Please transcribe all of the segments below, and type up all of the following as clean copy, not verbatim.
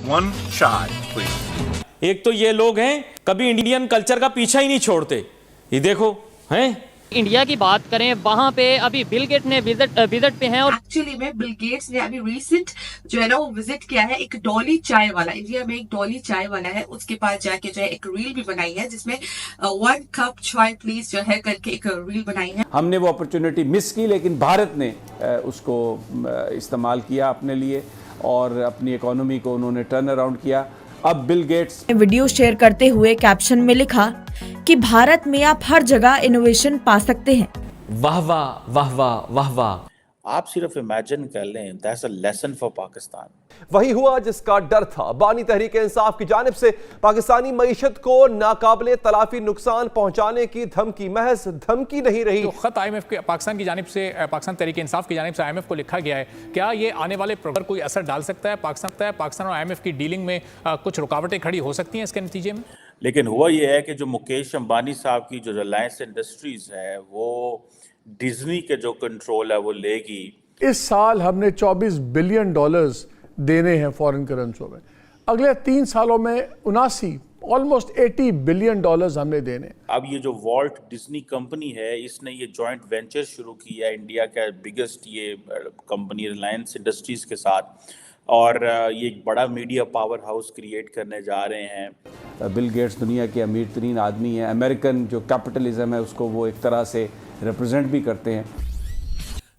One chai, please. एक तो ये लोग हैं कभी इंडियन कल्चर का पीछा ही नहीं छोड़ते। ये देखो हैं इंडिया की बात करें वहां पे अभी बिल गेट ने विजिट पे हैं और एक्चुअली में बिल गेट्स ने अभी रिसेंट जो है ना वो विजिट किया है एक डॉली चाय वाला। इंडिया में एक डॉली चाय वाला है, उसके पास जाके जो है एक रील भी बनाई है जिसमें 1 कप चाय प्लीज जो है करके एक रील बनाई है। हमने वो अपॉर्चुनिटी मिस की, लेकिन भारत ने उसको इस्तेमाल किया अपने लिए और अपनी इकोनॉमी को उन्होंने टर्न अराउंड किया। अब बिल गेट्स वीडियो शेयर करते हुए कैप्शन में लिखा कि भारत में आप हर जगह इनोवेशन पा सकते हैं। वाह वाह वाह वाह वाह वाह। आप सिर्फ इमेजिन कर लें, that's a lesson for Pakistan. वही हुआ जिसका डर था। बानी तहरीक इंसाफ की जानिब से पाकिस्तानी मईशत को नाकाबिले तलाफी नुकसान पहुंचाने की धमकी, महज धमकी नहीं रही। तो खत IMF के पाकिस्तान की जानिब से, पाकिस्तान तहरीक इंसाफ की जानिब से IMF को लिखा गया है। क्या ये आने वाले पर कोई असर डाल सकता है? पाकिस्तान और IMF की डीलिंग में कुछ रुकावटें खड़ी हो सकती हैं इसके नतीजे में? लेकिन हुआ ये है कि जो मुकेश अंबानी साहब की जो रिलायंस इंडस्ट्रीज है वो डिज्नी के जो कंट्रोल है वो लेगी। इस साल हमने 24 बिलियन डॉलर्स देने हैं फॉरेन करेंसियों में। अगले 3 सालों में 79 ऑलमोस्ट 80 बिलियन डॉलर्स हमने देने। अब ये जो वॉल्ट डिज्नी कंपनी है इसने ये जॉइंट वेंचर शुरू किया है इंडिया का बिगेस्ट ये कंपनी रिलायंस इंडस्ट्रीज के साथ, और ये एक बड़ा मीडिया पावर हाउस क्रिएट करने जा रहे हैं। बिल गेट्स दुनिया के अमीर तरीन आदमी हैं। अमेरिकन जो कैपिटलिज्म है उसको वो एक तरह से रिप्रेजेंट भी करते हैं।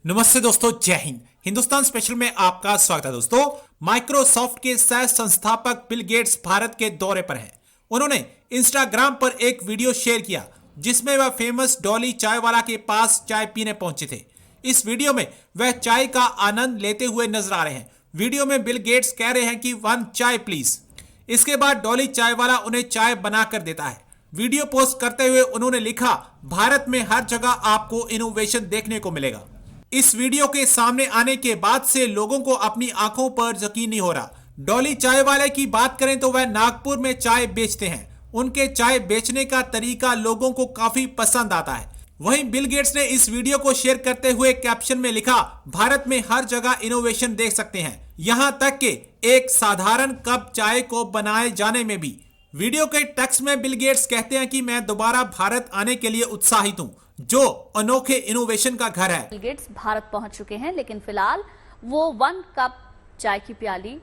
नमस्ते दोस्तों, जय हिंद। हिंदुस्तान स्पेशल में आपका स्वागत है। दोस्तों, माइक्रोसॉफ्ट के सह संस्थापक बिल गेट्स भारत के दौरे पर हैं। उन्होंने इंस्टाग्राम पर एक वीडियो शेयर किया जिसमें वह फेमस डॉली चाय वाला के पास चाय पीने पहुंचे थे। इस वीडियो में वह चाय का आनंद लेते हुए नजर आ रहे हैं। वीडियो में बिल गेट्स कह रहे हैं कि 1 चाय प्लीज। इसके बाद डॉली चाय वाला उन्हें चाय बनाकर देता है। वीडियो पोस्ट करते हुए उन्होंने लिखा, भारत में हर जगह आपको इनोवेशन देखने को मिलेगा। इस वीडियो के सामने आने के बाद से लोगों को अपनी आंखों पर यकीन नहीं हो रहा। डॉली चाय वाले की बात करें तो वह नागपुर में चाय बेचते हैं। उनके चाय बेचने का तरीका लोगों को काफी पसंद आता है। वहीं बिल गेट्स ने इस वीडियो को शेयर करते हुए कैप्शन में लिखा, भारत में हर जगह इनोवेशन देख सकते हैं, यहां तक कि एक साधारण कप चाय को बनाए जाने में भी। वीडियो के टेक्स्ट में बिल गेट्स कहते हैं कि मैं दोबारा भारत आने के लिए उत्साहित हूं, जो अनोखे इनोवेशन का घर है। बिल गेट्स भारत पहुंच चुके हैं, लेकिन फिलहाल वो 1 कप चाय की प्याली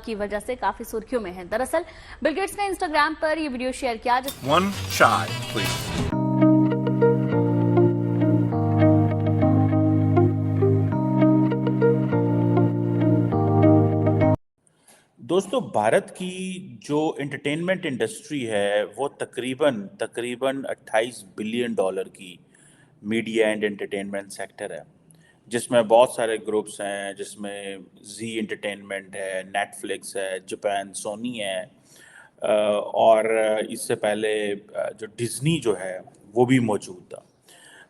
की वजह से काफी सुर्खियों में है। दरअसल बिल गेट्स ने इंस्टाग्राम पर ये वीडियो शेयर किया। One chai, please. दोस्तों, भारत की जो एंटरटेनमेंट इंडस्ट्री है वो तकरीबन 28 बिलियन डॉलर की मीडिया एंड एंटरटेनमेंट सेक्टर है, जिसमें बहुत सारे ग्रुप्स हैं, जिसमें जी एंटरटेनमेंट है, नेटफ्लिक्स है, जापान सोनी है, और इससे पहले जो डिज्नी जो है वो भी मौजूद था।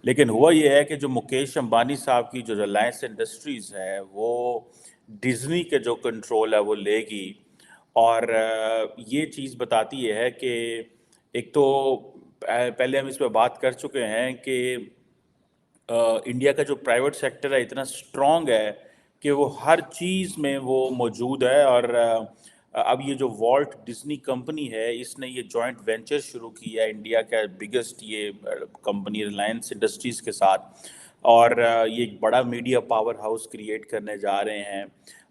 लेकिन हुआ ये है कि जो मुकेश अंबानी साहब की जो रिलायंस इंडस्ट्रीज़ है वो डिज्नी के जो कंट्रोल है वो लेगी, और ये चीज़ बताती है कि एक तो पहले हम इस पर बात कर चुके हैं कि इंडिया का जो प्राइवेट सेक्टर है इतना स्ट्रॉन्ग है कि वो हर चीज़ में वो मौजूद है। और अब ये जो वॉल्ट डिज्नी कंपनी है इसने ये जॉइंट वेंचर शुरू किया है इंडिया का बिगेस्ट ये कंपनी रिलायंस इंडस्ट्रीज़ के साथ, और ये एक बड़ा मीडिया पावर हाउस क्रिएट करने जा रहे हैं।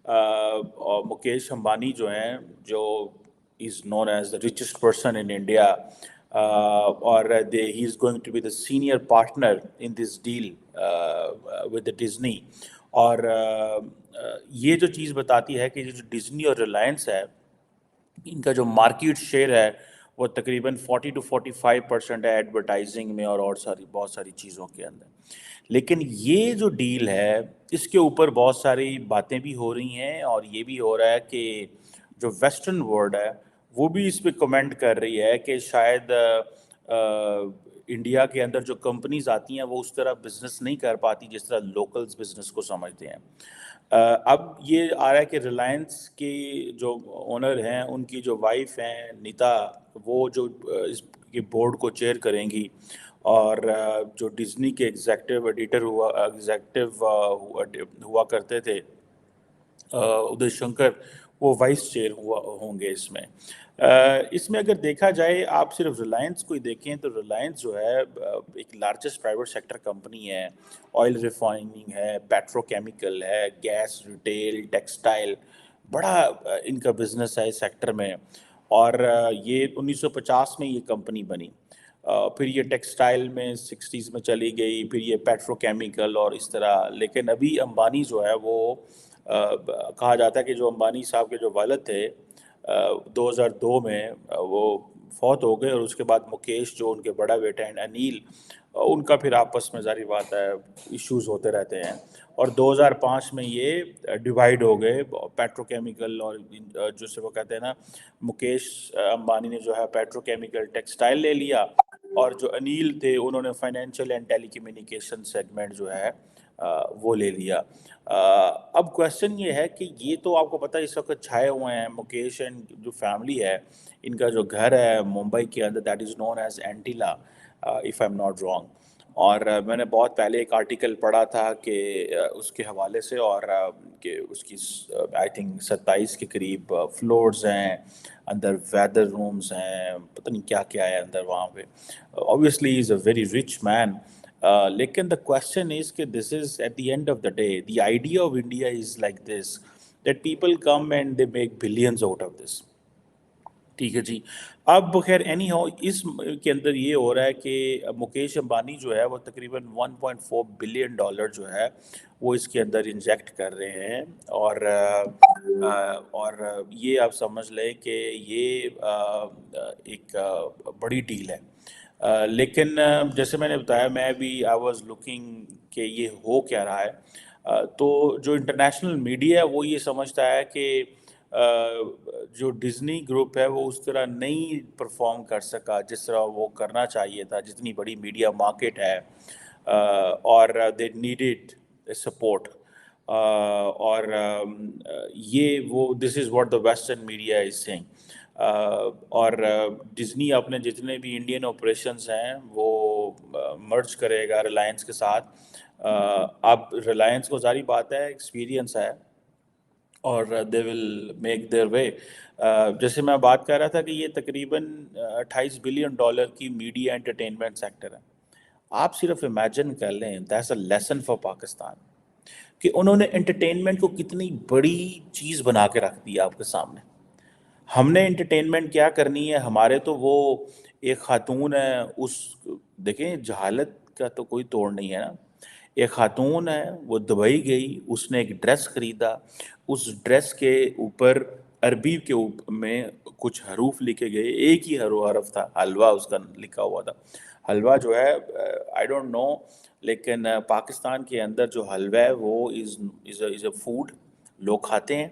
और मुकेश अंबानी जो हैं, जो is known as the richest person in India, और ही is going to be the senior partner in this deal with Disney. और ये जो चीज़ बताती है कि जो डिज्नी और रिलायंस है इनका जो मार्केट शेयर है वो तकरीबन 40 to 45% है एडवर्टाइजिंग में और बहुत सारी चीज़ों के अंदर। लेकिन ये जो डील है इसके ऊपर बहुत सारी बातें भी हो रही हैं, और ये भी हो रहा है कि जो वेस्टर्न वर्ल्ड है वो भी इस पर कमेंट कर रही है कि शायद इंडिया के अंदर जो कंपनीज आती हैं वो उस तरह बिजनेस नहीं कर पाती जिस तरह लोकल्स बिजनेस को समझते हैं। अब ये आ रहा है कि रिलायंस के जो ओनर हैं उनकी जो वाइफ हैं नीता, वो जो इसके बोर्ड को चेयर करेंगी, और जो डिज्नी के एग्जेक्टिव एडिटर हुआ करते थे उदय शंकर, वो वाइस चेयर होंगे इसमें। इसमें अगर देखा जाए, आप सिर्फ रिलायंस को ही देखें तो रिलायंस जो है एक लार्जेस्ट प्राइवेट सेक्टर कंपनी है। ऑयल रिफाइनिंग है, पेट्रोकेमिकल है, गैस, रिटेल, टेक्सटाइल, बड़ा इनका बिजनेस है इस सेक्टर में। और ये 1950 में ये कंपनी बनी, फिर ये टेक्सटाइल में 60s में चली गई, फिर ये पेट्रोकेमिकल और इस तरह। लेकिन अभी अंबानी जो है वो कहा जाता है कि जो अंबानी साहब के जो वालिद थे 2002 में वो फौत हो गए, और उसके बाद मुकेश जो उनके बड़ा बेटा हैं अनिल, उनका फिर आपस में जारी बात है इश्यूज होते रहते हैं, और 2005 में ये डिवाइड हो गए। पेट्रोकेमिकल और जो वो कहते हैं ना, मुकेश अंबानी ने जो है पेट्रोकेमिकल टेक्सटाइल ले लिया, और जो अनिल थे उन्होंने फाइनेंशियल एंड टेलीकम्युनिकेशन सेगमेंट जो है वो ले लिया। अब क्वेश्चन ये है कि ये तो आपको पता है इस वक्त छाए हुए हैं। मुकेश एंड जो फैमिली है, इनका जो घर है मुंबई के अंदर, that is known as Antilia, if I am not wrong. और मैंने बहुत पहले एक आर्टिकल पढ़ा था कि उसके हवाले से, और कि उसकी आई थिंक 27 के करीब फ्लोर्स हैं, अंदर वेदर रूम्स हैं, पता नहीं क्या क्या है अंदर वहाँ पे। Obviously is a very rich man, लेकिन द क्वेश्चन इज़ कि this is at the end of the day the idea of India is like this, that people come and they make billions out of this. ठीक है जी। अब खैर any how, इस के अंदर ये हो रहा है कि मुकेश अंबानी जो है वो तकरीबन $1.4 बिलियन जो है वो इसके अंदर इंजेक्ट कर रहे हैं, और ये आप समझ लें कि ये एक बड़ी डील है। लेकिन जैसे मैंने बताया, मैं भी आई वाज लुकिंग कि ये हो क्या रहा है। तो जो इंटरनेशनल मीडिया है वो ये समझता है कि जो डिज्नी ग्रुप है वो उस तरह नहीं परफॉर्म कर सका जिस तरह वो करना चाहिए था, जितनी बड़ी मीडिया मार्केट है, और दे नीडेड सपोर्ट। और ये वो this is what the western media is saying. और डिज्नी अपने जितने भी इंडियन ऑपरेशंस हैं वो मर्ज करेगा रिलायंस के साथ। अब रिलायंस को सारी बात है, एक्सपीरियंस है, और they will make their way. जैसे मैं बात कर रहा था कि ये तकरीबन $28 बिलियन की मीडिया एंटरटेनमेंट सेक्टर है। आप सिर्फ इमेजिन कर लें, that's a lesson for Pakistan, कि उन्होंने एंटरटेनमेंट को कितनी बड़ी चीज़ बना के रख दी आपके सामने। हमने एंटरटेनमेंट क्या करनी है, हमारे तो वो एक खातून है, उस देखें जहालत का तो कोई तोड़ नहीं है ना। एक खातून है, वो दुबई गई, उसने एक ड्रेस ख़रीदा, उस ड्रेस के ऊपर अरबी के में कुछ हरूफ लिखे गए, एक ही हरफ था, हलवा उसका लिखा हुआ था। हलवा जो है आई डोंट नो, लेकिन पाकिस्तान के अंदर जो हलवा है वो इज़ अ फूड, लोग खाते हैं।